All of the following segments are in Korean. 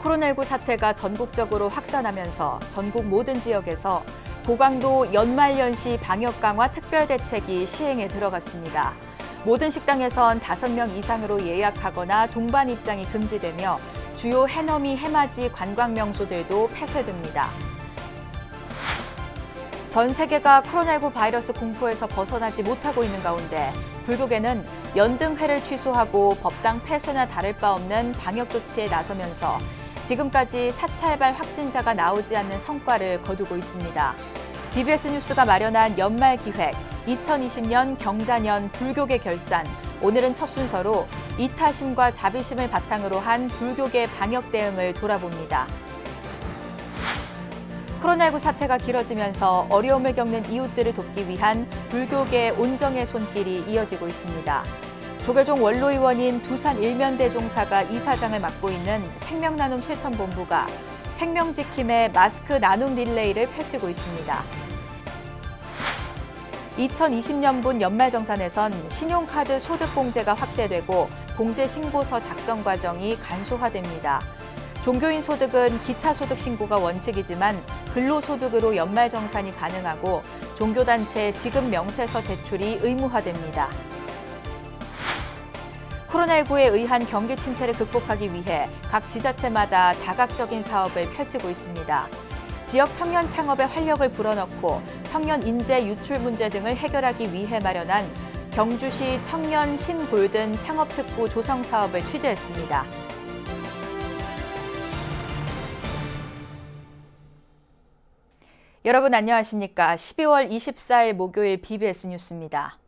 코로나19 사태가 전국적으로 확산하면서 전국 모든 지역에서 고강도 연말연시 방역 강화 특별대책이 시행에 들어갔습니다. 모든 식당에선 5명 이상으로 예약하거나 동반 입장이 금지되며 주요 해넘이 해맞이 관광 명소들도 폐쇄됩니다. 전 세계가 코로나19 바이러스 공포에서 벗어나지 못하고 있는 가운데 불교계는 연등회를 취소하고 법당 폐쇄나 다를 바 없는 방역 조치에 나서면서 지금까지 사찰발 확진자가 나오지 않는 성과를 거두고 있습니다. BBS 뉴스가 마련한 연말 기획 2020년 경자년 불교계 결산. 오늘은 첫 순서로 이타심과 자비심을 바탕으로 한 불교계 방역 대응을 돌아봅니다. 코로나19 사태가 길어지면서 어려움을 겪는 이웃들을 돕기 위한 불교계의 온정의 손길이 이어지고 있습니다. 조계종 원로의원인 두산 일면대종사가 이사장을 맡고 있는 생명나눔 실천본부가 생명지킴의 마스크 나눔 릴레이를 펼치고 있습니다. 2020년분 연말정산에선 신용카드 소득공제가 확대되고 공제신고서 작성 과정이 간소화됩니다. 종교인 소득은 기타 소득 신고가 원칙이지만 근로소득으로 연말정산이 가능하고 종교단체 지급 명세서 제출이 의무화됩니다. 코로나19에 의한 경기 침체를 극복하기 위해 각 지자체마다 다각적인 사업을 펼치고 있습니다. 지역 청년 창업에 활력을 불어넣고 청년 인재 유출 문제 등을 해결하기 위해 마련한 경주시 청년 신골든 창업특구 조성 사업을 취재했습니다. 여러분 안녕하십니까? 12월 24일 목요일 BBS 뉴스입니다.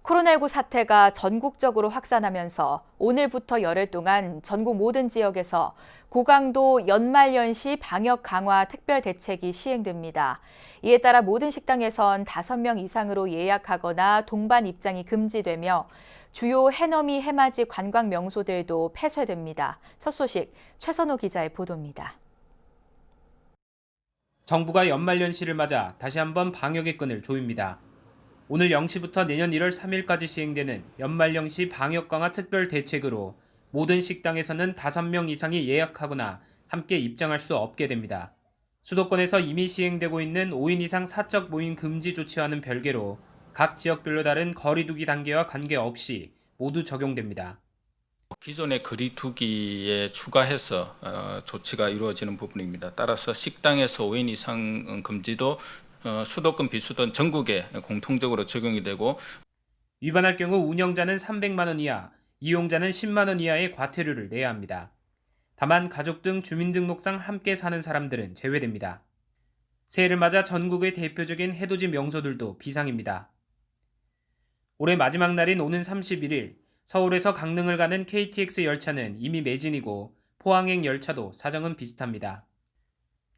코로나19 사태가 전국적으로 확산하면서 오늘부터 열흘 동안 전국 모든 지역에서 고강도 연말연시 방역 강화 특별 대책이 시행됩니다. 이에 따라 모든 식당에선 5명 이상으로 예약하거나 동반 입장이 금지되며 주요 해넘이 해맞이 관광 명소들도 폐쇄됩니다. 첫 소식 최선호 기자의 보도입니다. 정부가 연말연시를 맞아 다시 한번 방역의 끈을 조입니다. 오늘 0시부터 내년 1월 3일까지 시행되는 연말연시 방역 강화 특별 대책으로 모든 식당에서는 5명 이상이 예약하거나 함께 입장할 수 없게 됩니다. 수도권에서 이미 시행되고 있는 5인 이상 사적 모임 금지 조치와는 별개로 각 지역별로 다른 거리 두기 단계와 관계없이 모두 적용됩니다. 기존의 거리두기에 추가해서 조치가 이루어지는 부분입니다. 따라서 식당에서 5인 이상 금지도 수도권 비수도권 전국에 공통적으로 적용이 되고 위반할 경우 운영자는 300만 원 이하, 이용자는 10만 원 이하의 과태료를 내야 합니다. 다만 가족 등 주민등록상 함께 사는 사람들은 제외됩니다. 새해를 맞아 전국의 대표적인 해돋이 명소들도 비상입니다. 올해 마지막 날인 오는 31일 서울에서 강릉을 가는 KTX 열차는 이미 매진이고 포항행 열차도 사정은 비슷합니다.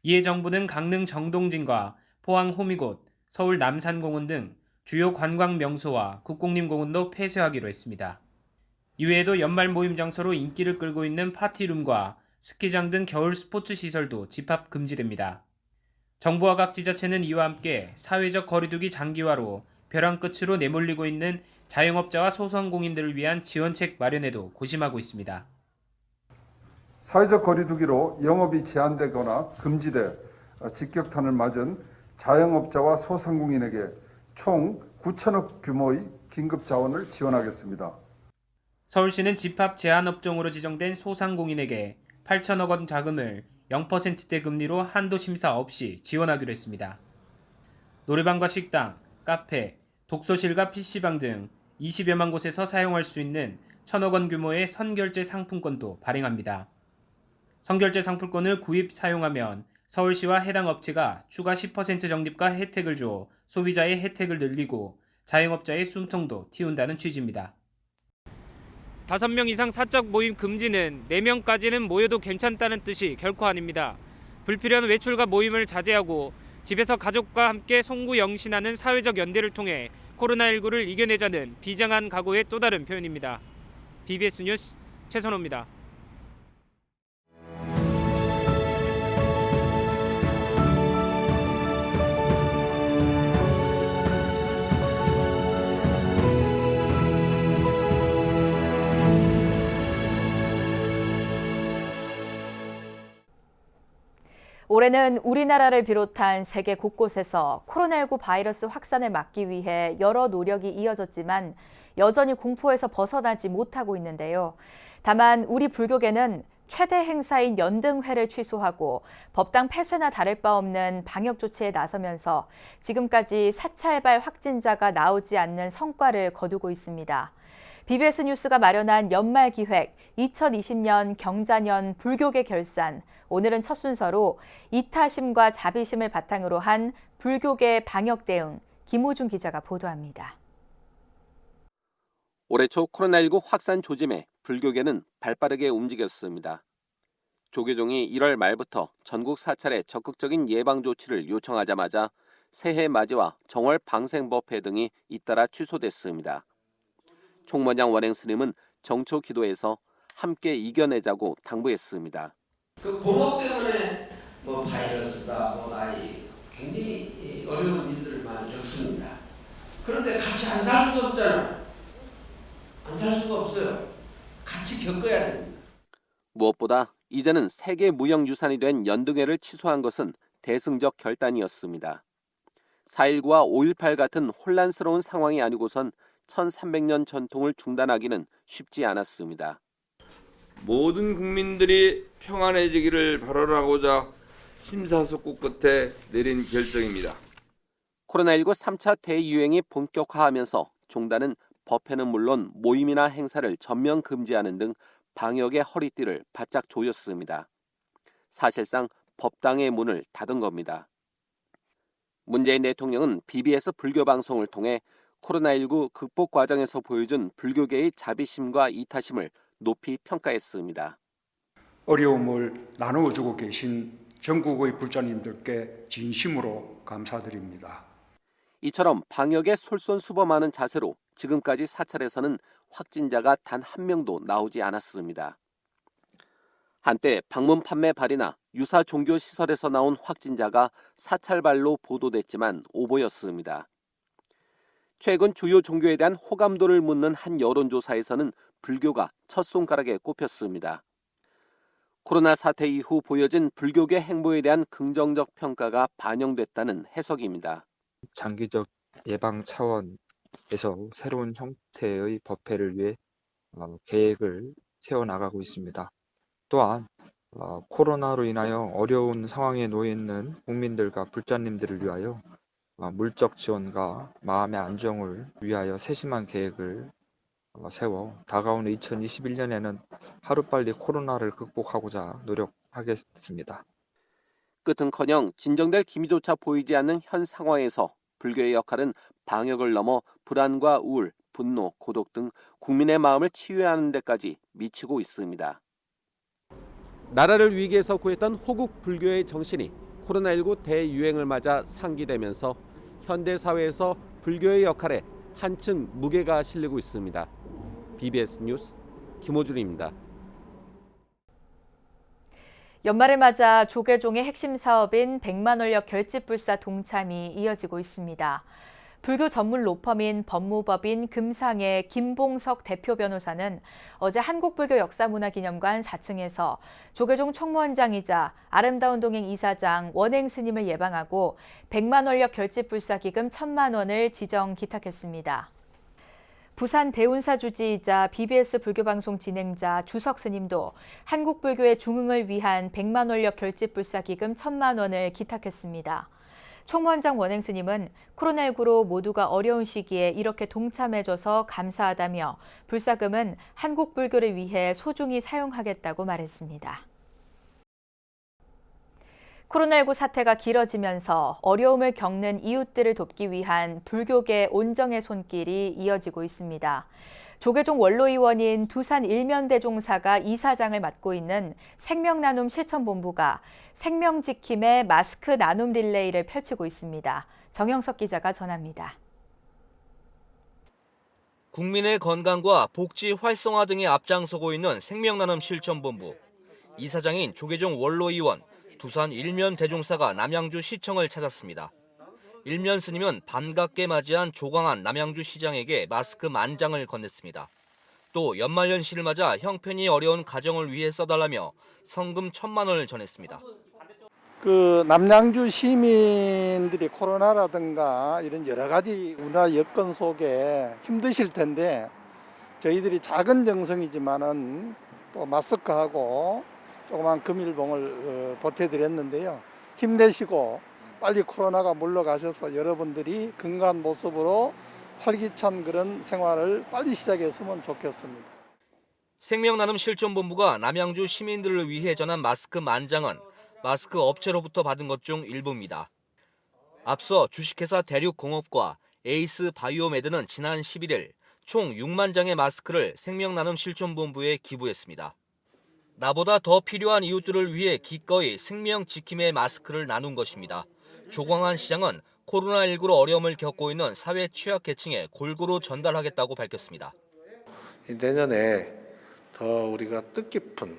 이에 정부는 강릉 정동진과 포항 호미곶, 서울 남산공원 등 주요 관광 명소와 국공림공원도 폐쇄하기로 했습니다. 이외에도 연말 모임 장소로 인기를 끌고 있는 파티룸과 스키장 등 겨울 스포츠 시설도 집합 금지됩니다. 정부와 각 지자체는 이와 함께 사회적 거리두기 장기화로 벼랑 끝으로 내몰리고 있는 자영업자와 소상공인들을 위한 지원책 마련에도 고심하고 있습니다. 사회적 거리두기로 영업이 제한되거나 금지돼 직격탄을 맞은 자영업자와 소상공인에게 총 9천억 규모의 긴급 자원을 지원하겠습니다. 서울시는 집합 제한업종으로 지정된 소상공인에게 8천억 원 자금을 0%대 금리로 한도 심사 없이 지원하기로 했습니다. 노래방과 식당, 카페, 독서실과 PC방 등 20여만 곳에서 사용할 수 있는 1,000억 원 규모의 선결제 상품권도 발행합니다. 선결제 상품권을 구입 사용하면 서울시와 해당 업체가 추가 10% 적립과 혜택을 줘 소비자의 혜택을 늘리고 자영업자의 숨통도 틔운다는 취지입니다. 5명 이상 사적 모임 금지는 4명까지는 모여도 괜찮다는 뜻이 결코 아닙니다. 불필요한 외출과 모임을 자제하고 집에서 가족과 함께 송구영신하는 사회적 연대를 통해 코로나19를 이겨내자는 비장한 각오의 또 다른 표현입니다. BBS 뉴스 최선호입니다. 올해는 우리나라를 비롯한 세계 곳곳에서 코로나19 바이러스 확산을 막기 위해 여러 노력이 이어졌지만 여전히 공포에서 벗어나지 못하고 있는데요. 다만 우리 불교계는 최대 행사인 연등회를 취소하고 법당 폐쇄나 다를 바 없는 방역 조치에 나서면서 지금까지 사찰발 확진자가 나오지 않는 성과를 거두고 있습니다. BBS 뉴스가 마련한 연말 기획 2020년 경자년 불교계 결산. 오늘은 첫 순서로 이타심과 자비심을 바탕으로 한 불교계 방역 대응. 김호중 기자가 보도합니다. 올해 초 코로나19 확산 조짐에 불교계는 발빠르게 움직였습니다. 조계종이 1월 말부터 전국 사찰에 적극적인 예방 조치를 요청하자마자 새해 맞이와 정월 방생법회 등이 잇따라 취소됐습니다. 총무장 원행 스님은 정초 기도에서 함께 이겨내자고 당부했습니다. 그 공업 때문에 바이러스다 뭐다 굉장히 어려운 일들을 많이 겪습니다. 그런데 같이 안 살 수가 없잖아요. 안 살 수가 없어요. 같이 겪어야 됩니다. 무엇보다 이제는 세계 무형유산이 된 연등회를 취소한 것은 대승적 결단이었습니다. 4.19와 5.18 같은 혼란스러운 상황이 아니고선 1300년 전통을 중단하기는 쉽지 않았습니다. 모든 국민들이 평안해지기를 바라고자 심사숙고 끝에 내린 결정입니다. 코로나19 3차 대유행이 본격화하면서 종단은 법회는 물론 모임이나 행사를 전면 금지하는 등 방역의 허리띠를 바짝 조였습니다. 사실상 법당의 문을 닫은 겁니다. 문재인 대통령은 BBS 불교 방송을 통해 코로나19 극복 과정에서 보여준 불교계의 자비심과 이타심을 높이 평가했습니다. 어려움을 나누어주고 계신 전국의 불자님들께 진심으로 감사드립니다. 이처럼 방역에 솔선수범하는 자세로 지금까지 사찰에서는 확진자가 단 한 명도 나오지 않았습니다. 한때 방문 판매 발이나 유사 종교 시설에서 나온 확진자가 사찰발로 보도됐지만 오보였습니다. 최근 주요 종교에 대한 호감도를 묻는 한 여론조사에서는 불교가 첫 손가락에 꼽혔습니다. 코로나 사태 이후 보여진 불교계 행보에 대한 긍정적 평가가 반영됐다는 해석입니다. 장기적 예방 차원에서 새로운 형태의 법회를 위해 계획을 세워나가고 있습니다. 또한 코로나로 인하여 어려운 상황에 놓여 있는 국민들과 불자님들을 위하여 물적 지원과 마음의 안정을 위하여 세심한 계획을 세워 다가오는 2021년에는 하루빨리 코로나를 극복하고자 노력하겠습니다. 끝은커녕 진정될 기미조차 보이지 않는 현 상황에서 불교의 역할은 방역을 넘어 불안과 우울, 분노, 고독 등 국민의 마음을 치유하는 데까지 미치고 있습니다. 나라를 위기에서 구했던 호국 불교의 정신이 코로나19 대유행을 맞아 상기되면서 현대 사회에서 불교의 역할에 한층 무게가 실리고 있습니다. BBS 뉴스 김호준입니다. 연말을 맞아 조계종의 핵심 사업인 100만 원력 결집불사 동참이 이어지고 있습니다. 불교 전문 로펌인 법무법인 금상의 김봉석 대표 변호사는 어제 한국불교 역사문화기념관 4층에서 조계종 총무원장이자 아름다운 동행 이사장 원행 스님을 예방하고 100만 원력 결집불사 기금 1,000만 원을 지정 기탁했습니다. 부산 대운사 주지이자 BBS 불교방송 진행자 주석 스님도 한국불교의 중흥을 위한 100만 원력 결집불사 기금 1,000만 원을 기탁했습니다. 총무원장 원행 스님은 코로나19로 모두가 어려운 시기에 이렇게 동참해줘서 감사하다며 불사금은 한국 불교를 위해 소중히 사용하겠다고 말했습니다. 코로나19 사태가 길어지면서 어려움을 겪는 이웃들을 돕기 위한 불교계 온정의 손길이 이어지고 있습니다. 조계종 원로의원인 두산 일면대종사가 이사장을 맡고 있는 생명나눔 실천본부가 생명지킴의 마스크 나눔 릴레이를 펼치고 있습니다. 정영석 기자가 전합니다. 국민의 건강과 복지 활성화 등에 앞장서고 있는 생명나눔 실천본부. 이사장인 조계종 원로의원, 두산 일면대종사가 남양주 시청을 찾았습니다. 일면 스님은 반갑게 맞이한 조광한 남양주 시장에게 마스크 10,000장을 건넸습니다. 또 연말연시를 맞아 형편이 어려운 가정을 위해 써달라며 성금 1,000만 원을 전했습니다. 남양주 시민들이 코로나라든가 이런 여러 가지 우리나라 여건 속에 힘드실 텐데 저희들이 작은 정성이지만은 또 마스크하고 조그만 금일봉을 보태드렸는데요. 힘내시고 빨리 코로나가 물러가셔서 여러분들이 건강한 모습으로 활기찬 그런 생활을 빨리 시작했으면 좋겠습니다. 생명나눔 실천본부가 남양주 시민들을 위해 전한 마스크 10,000장은 마스크 업체로부터 받은 것 중 일부입니다. 앞서 주식회사 대륙공업과 에이스 바이오메드는 지난 11일 총 6만 장의 마스크를 생명나눔 실천본부에 기부했습니다. 나보다 더 필요한 이웃들을 위해 기꺼이 생명 지킴의 마스크를 나눈 것입니다. 조광한 시장은 코로나19로 어려움을 겪고 있는 사회 취약계층에 골고루 전달하겠다고 밝혔습니다. 내년에 더 우리가 뜻깊은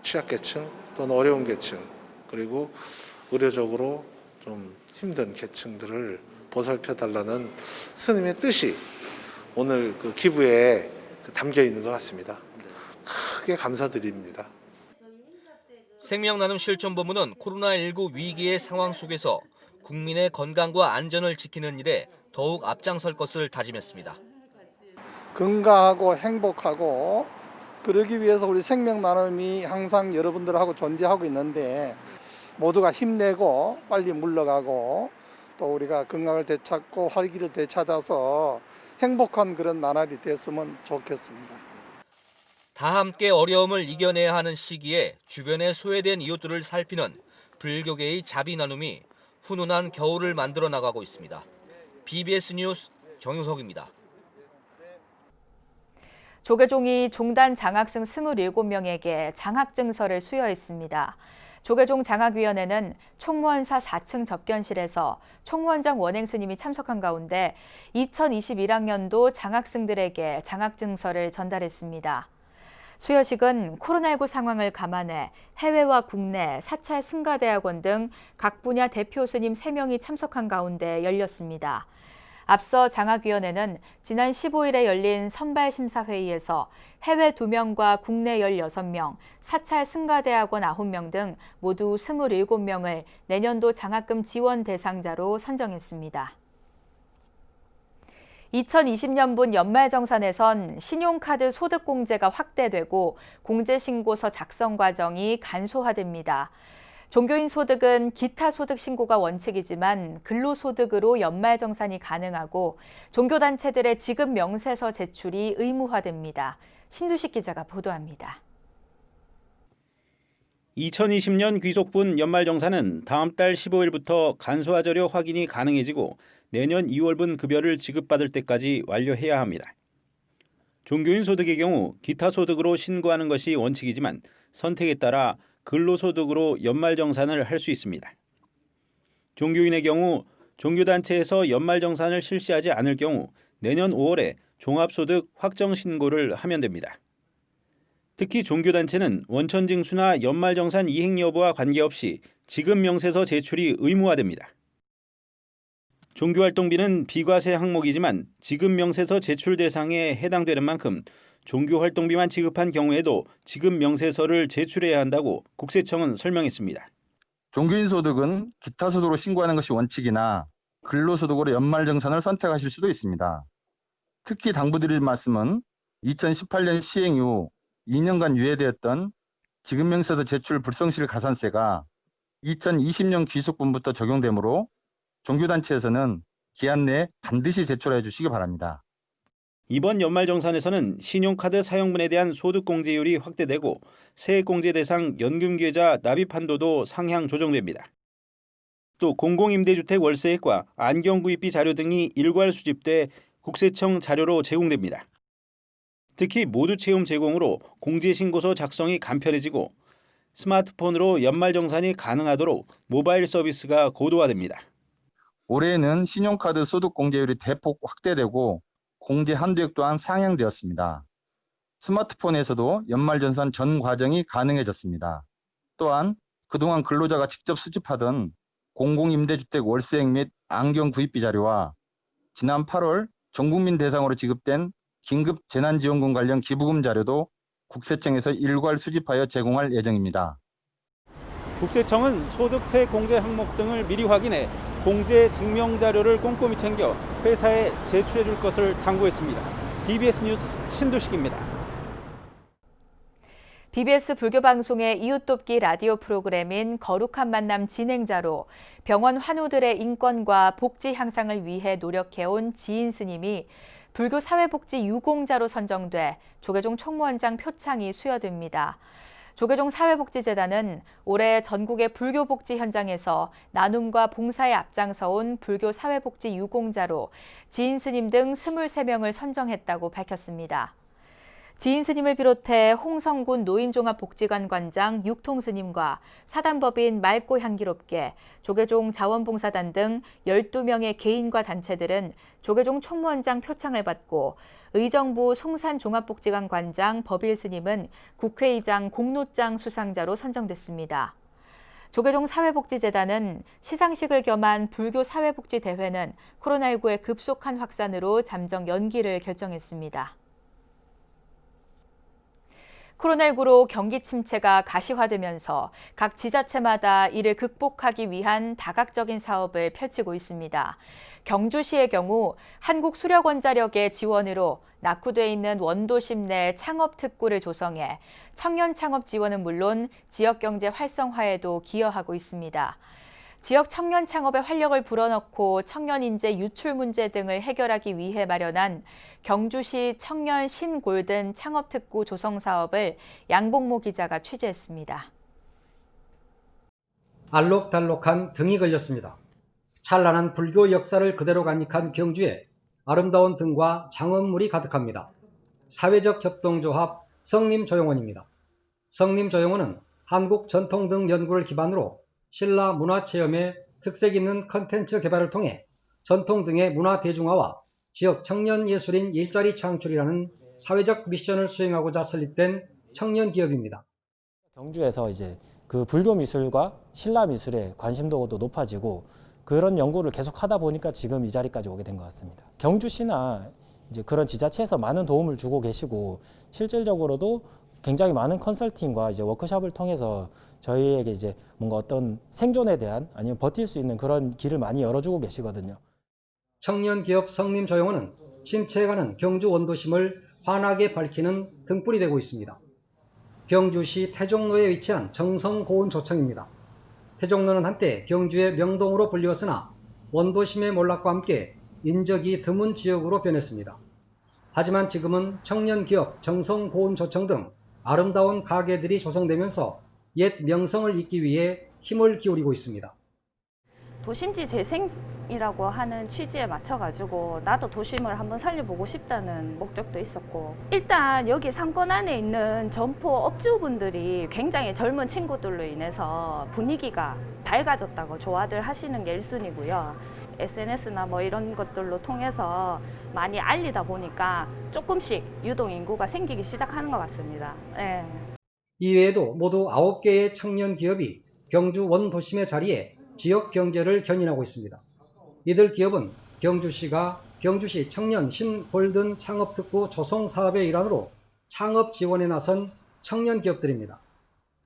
취약계층 또는 어려운 계층 그리고 의료적으로 좀 힘든 계층들을 보살펴달라는 스님의 뜻이 오늘 기부에 담겨 있는 것 같습니다. 크게 감사드립니다. 생명나눔 실천본부는 코로나19 위기의 상황 속에서 국민의 건강과 안전을 지키는 일에 더욱 앞장설 것을 다짐했습니다. 건강하고 행복하고 그러기 위해서 우리 생명나눔이 항상 여러분들하고 존재하고 있는데 모두가 힘내고 빨리 물러가고 또 우리가 건강을 되찾고 활기를 되찾아서 행복한 그런 나날이 됐으면 좋겠습니다. 다 함께 어려움을 이겨내야 하는 시기에 주변에 소외된 이웃들을 살피는 불교계의 자비 나눔이 훈훈한 겨울을 만들어 나가고 있습니다. BBS 뉴스 정유석입니다. 조계종이 종단 장학생 27명에게 장학증서를 수여했습니다. 조계종 장학위원회는 총무원사 4층 접견실에서 총무원장 원행 스님이 참석한 가운데 2021학년도 장학생들에게 장학증서를 전달했습니다. 수여식은 코로나19 상황을 감안해 해외와 국내 사찰 승가대학원 등 각 분야 대표 스님 3명이 참석한 가운데 열렸습니다. 앞서 장학위원회는 지난 15일에 열린 선발심사회의에서 해외 2명과 국내 16명, 사찰 승가대학원 9명 등 모두 27명을 내년도 장학금 지원 대상자로 선정했습니다. 2020년분 연말정산에선 신용카드 소득공제가 확대되고 공제신고서 작성 과정이 간소화됩니다. 종교인 소득은 기타 소득 신고가 원칙이지만 근로소득으로 연말정산이 가능하고 종교단체들의 지급 명세서 제출이 의무화됩니다. 신두식 기자가 보도합니다. 2020년 귀속분 연말정산은 다음 달 15일부터 간소화 자료 확인이 가능해지고 내년 2월분 급여를 지급받을 때까지 완료해야 합니다. 종교인 소득의 경우 기타 소득으로 신고하는 것이 원칙이지만 선택에 따라 근로소득으로 연말정산을 할 수 있습니다. 종교인의 경우 종교단체에서 연말정산을 실시하지 않을 경우 내년 5월에 종합소득 확정신고를 하면 됩니다. 특히 종교단체는 원천징수나 연말정산 이행 여부와 관계없이 지급명세서 제출이 의무화됩니다. 종교활동비는 비과세 항목이지만 지급명세서 제출 대상에 해당되는 만큼 종교활동비만 지급한 경우에도 지급명세서를 제출해야 한다고 국세청은 설명했습니다. 종교인 소득은 기타 소득으로 신고하는 것이 원칙이나 근로소득으로 연말정산을 선택하실 수도 있습니다. 특히 당부드릴 말씀은 2018년 시행 이후 2년간 유예되었던 지급명세서 제출 불성실 가산세가 2020년 귀속분부터 적용되므로 종교단체에서는 기한 내에 반드시 제출해 주시기 바랍니다. 이번 연말정산에서는 신용카드 사용분에 대한 소득공제율이 확대되고 세액공제 대상 연금계좌 납입 한도도 상향 조정됩니다. 또 공공임대주택 월세액과 안경구입비 자료 등이 일괄 수집돼 국세청 자료로 제공됩니다. 특히 모두채움 제공으로 공제신고서 작성이 간편해지고 스마트폰으로 연말정산이 가능하도록 모바일 서비스가 고도화됩니다. 올해에는 신용카드 소득공제율이 대폭 확대되고 공제 한도액 또한 상향되었습니다. 스마트폰에서도 연말정산 전 과정이 가능해졌습니다. 또한 그동안 근로자가 직접 수집하던 공공임대주택 월세액 및 안경 구입비 자료와 지난 8월 전국민 대상으로 지급된 긴급 재난지원금 관련 기부금 자료도 국세청에서 일괄 수집하여 제공할 예정입니다. 국세청은 소득세 공제 항목 등을 미리 확인해 공제 증명 자료를 꼼꼼히 챙겨 회사에 제출해 줄 것을 당부했습니다. BBS 뉴스 신두식입니다. BBS 불교방송의 이웃돕기 라디오 프로그램인 거룩한 만남 진행자로 병원 환우들의 인권과 복지 향상을 위해 노력해온 지인 스님이 불교 사회복지 유공자로 선정돼 조계종 총무원장 표창이 수여됩니다. 조계종 사회복지재단은 올해 전국의 불교복지 현장에서 나눔과 봉사에 앞장서온 불교 사회복지 유공자로 지인 스님 등 23명을 선정했다고 밝혔습니다. 지인 스님을 비롯해 홍성군 노인종합복지관 관장 육통 스님과 사단법인 맑고 향기롭게, 조계종 자원봉사단 등 12명의 개인과 단체들은 조계종 총무원장 표창을 받고 의정부 송산종합복지관 관장 법일 스님은 국회의장 공로장 수상자로 선정됐습니다. 조계종 사회복지재단은 시상식을 겸한 불교 사회복지 대회는 코로나19의 급속한 확산으로 잠정 연기를 결정했습니다. 코로나19로 경기 침체가 가시화되면서 각 지자체마다 이를 극복하기 위한 다각적인 사업을 펼치고 있습니다. 경주시의 경우 한국수력원자력의 지원으로 낙후돼 있는 원도심 내 창업특구를 조성해 청년 창업 지원은 물론 지역경제 활성화에도 기여하고 있습니다. 지역 청년 창업에 활력을 불어넣고 청년 인재 유출 문제 등을 해결하기 위해 마련한 경주시 청년 신골든 창업특구 조성 사업을 양봉모 기자가 취재했습니다. 알록달록한 등이 걸렸습니다. 찬란한 불교 역사를 그대로 간직한 경주에 아름다운 등과 장엄물이 가득합니다. 사회적 협동조합 성림조용원입니다. 성림조용원은 한국전통등 연구를 기반으로 신라 문화체험의 특색 있는 컨텐츠 개발을 통해 전통등의 문화 대중화와 지역 청년 예술인 일자리 창출이라는 사회적 미션을 수행하고자 설립된 청년 기업입니다. 경주에서 이제 그 불교 미술과 신라 미술에 관심도도 높아지고 그런 연구를 계속 하다 보니까 지금 이 자리까지 오게 된 것 같습니다. 경주시나 이제 그런 지자체에서 많은 도움을 주고 계시고 실질적으로도 굉장히 많은 컨설팅과 이제 워크숍을 통해서 저희에게 이제 뭔가 어떤 생존에 대한 아니면 버틸 수 있는 그런 길을 많이 열어주고 계시거든요. 청년 기업 성림조용원은 침체해가는 경주 원도심을 환하게 밝히는 등불이 되고 있습니다. 경주시 태종로에 위치한 정성고운조청입니다. 태종로는 한때 경주의 명동으로 불리웠으나 원도심의 몰락과 함께 인적이 드문 지역으로 변했습니다. 하지만 지금은 청년 기업 정성고운조청 등 아름다운 가게들이 조성되면서 옛 명성을 잇기 위해 힘을 기울이고 있습니다. 도심지 재생이라고 하는 취지에 맞춰가지고 나도 도심을 한번 살려보고 싶다는 목적도 있었고, 일단 여기 상권 안에 있는 점포 업주분들이 굉장히 젊은 친구들로 인해서 분위기가 밝아졌다고 좋아들 하시는 게 1순위고요. SNS나 뭐 이런 것들로 통해서 많이 알리다 보니까 조금씩 유동 인구가 생기기 시작하는 것 같습니다. 네. 이외에도 모두 9개의 청년 기업이 경주 원도심의 자리에 지역 경제를 견인하고 있습니다. 이들 기업은 경주시가 경주시 청년 신골든 창업특구 조성 사업의 일환으로 창업 지원에 나선 청년 기업들입니다.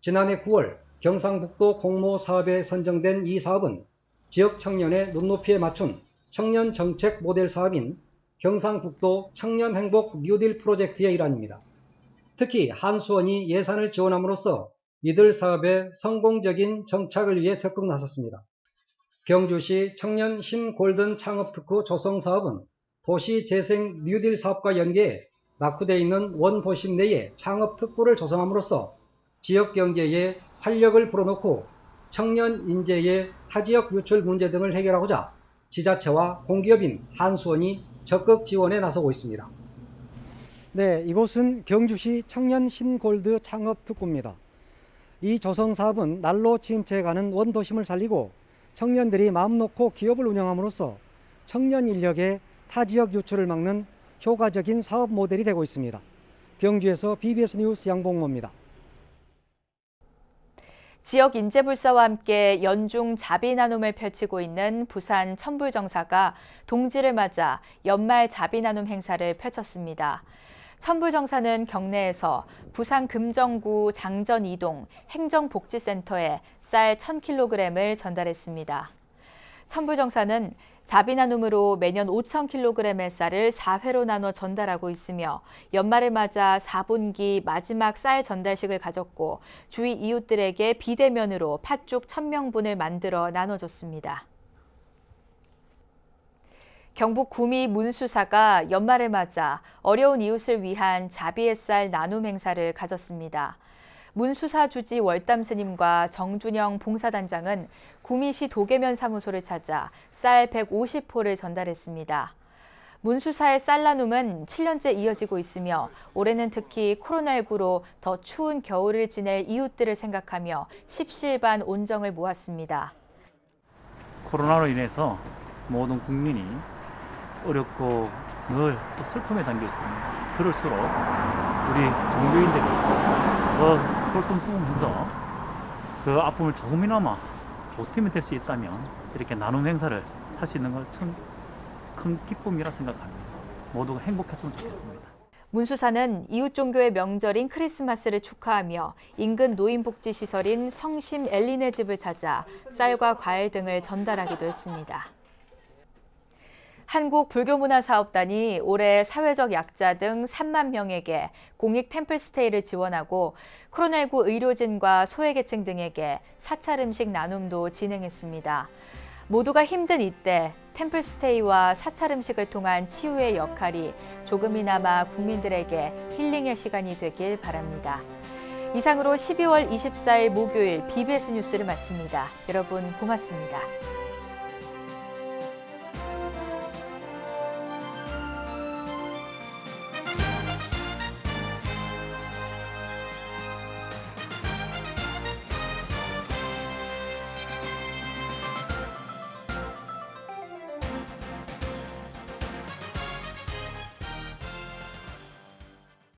지난해 9월 경상북도 공모 사업에 선정된 이 사업은 지역 청년의 눈높이에 맞춘 청년 정책 모델 사업인 경상북도 청년행복 뉴딜 프로젝트의 일환입니다. 특히 한수원이 예산을 지원함으로써 이들 사업의 성공적인 정착을 위해 적극 나섰습니다. 경주시 청년 신골든 창업특구 조성 사업은 도시재생 뉴딜 사업과 연계해 낙후되어 있는 원도심 내에 창업특구를 조성함으로써 지역 경제에 활력을 불어넣고 청년 인재의 타지역 유출 문제 등을 해결하고자 지자체와 공기업인 한수원이 적극 지원에 나서고 있습니다. 네, 이곳은 경주시 청년 신골드 창업특구입니다. 이 조성사업은 날로 침체해가는 원도심을 살리고 청년들이 마음 놓고 기업을 운영함으로써 청년 인력의 타지역 유출을 막는 효과적인 사업 모델이 되고 있습니다. 경주에서 BBS 뉴스 양봉모입니다. 지역 인재불사와 함께 연중 자비 나눔을 펼치고 있는 부산 천불정사가 동지를 맞아 연말 자비 나눔 행사를 펼쳤습니다. 천불정사는 경내에서 부산 금정구 장전 2동 행정복지센터에 쌀 1,000kg을 전달했습니다. 천불정사는 자비 나눔으로 매년 5,000kg의 쌀을 4회로 나눠 전달하고 있으며 연말을 맞아 4분기 마지막 쌀 전달식을 가졌고 주위 이웃들에게 비대면으로 팥죽 1,000명분을 만들어 나눠줬습니다. 경북 구미 문수사가 연말을 맞아 어려운 이웃을 위한 자비의 쌀 나눔 행사를 가졌습니다. 문수사 주지 월담 스님과 정준영 봉사단장은 구미시 도계면 사무소를 찾아 쌀 150포를 전달했습니다. 문수사의 쌀 나눔은 7년째 이어지고 있으며 올해는 특히 코로나19로 더 추운 겨울을 지낼 이웃들을 생각하며 십시일반 온정을 모았습니다. 코로나로 인해서 모든 국민이 어렵고 늘 또 슬픔에 잠겨 있습니다. 그럴수록 우리 종교인들이 더 솔선수범해서 그 아픔을 조금이나마 보탬이 될 수 있다면 이렇게 나눔 행사를 할 수 있는 걸 참 큰 기쁨이라 생각합니다. 모두가 행복했으면 좋겠습니다. 문수사는 이웃 종교의 명절인 크리스마스를 축하하며 인근 노인복지시설인 성심 엘리네 집을 찾아 쌀과 과일 등을 전달하기도 했습니다. 한국불교문화사업단이 올해 사회적 약자 등 3만 명에게 공익 템플스테이를 지원하고 코로나19 의료진과 소외계층 등에게 사찰 음식 나눔도 진행했습니다. 모두가 힘든 이때 템플스테이와 사찰 음식을 통한 치유의 역할이 조금이나마 국민들에게 힐링의 시간이 되길 바랍니다. 이상으로 12월 24일 목요일 BBS 뉴스를 마칩니다. 여러분 고맙습니다.